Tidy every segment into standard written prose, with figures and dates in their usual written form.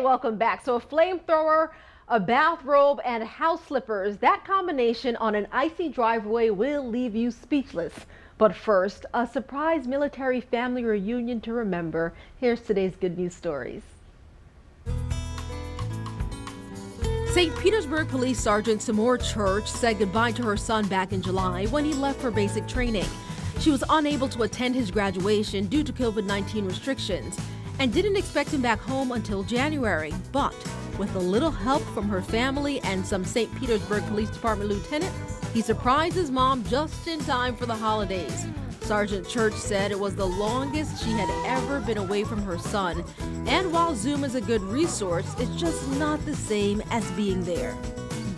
Welcome back. So a flamethrower, a bathrobe, and house slippers. That combination on an icy driveway will leave you speechless. But first, a surprise military family reunion to remember. Here's today's good news stories. St. Petersburg Police Sergeant Samora Church said goodbye to her son back in July when he left for basic training. She was unable to attend his graduation due to COVID-19 restrictions and didn't expect him back home until January. But with a little help from her family and some St. Petersburg Police Department lieutenant, he surprised his mom just in time for the holidays. Sergeant Church said it was the longest she had ever been away from her son. And while Zoom is a good resource, it's just not the same as being there.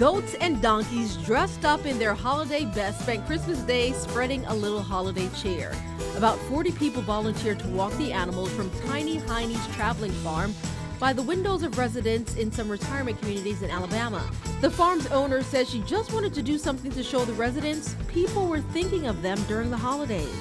Goats and donkeys dressed up in their holiday best spent Christmas Day spreading a little holiday cheer. About 40 people volunteered to walk the animals from Tiny Heine's traveling farm by the windows of residents in some retirement communities in Alabama. The farm's owner says she just wanted to do something to show the residents people were thinking of them during the holidays.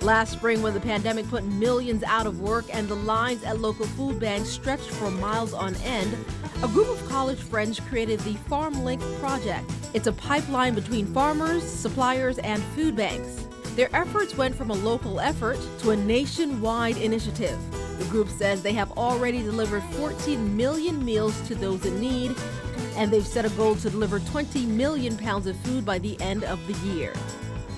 Last spring, when the pandemic put millions out of work and the lines at local food banks stretched for miles on end, a group of college friends created the Farmlink project. It's a pipeline between farmers, suppliers, and food banks. Their efforts went from a local effort to a nationwide initiative. The group says they have already delivered 14 million meals to those in need, and they've set a goal to deliver 20 million pounds of food by the end of the year.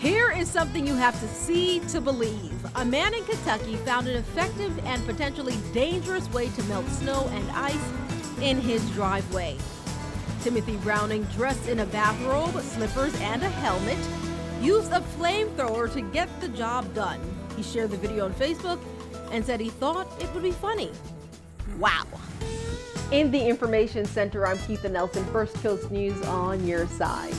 Here is something you have to see to believe. A man in Kentucky found an effective and potentially dangerous way to melt snow and ice in his driveway. Timothy Browning, dressed in a bathrobe, slippers, and a helmet, used a flamethrower to get the job done. He shared the video on Facebook and said he thought it would be funny. Wow. In the Information Center, I'm Keitha Nelson, First Coast News on your side.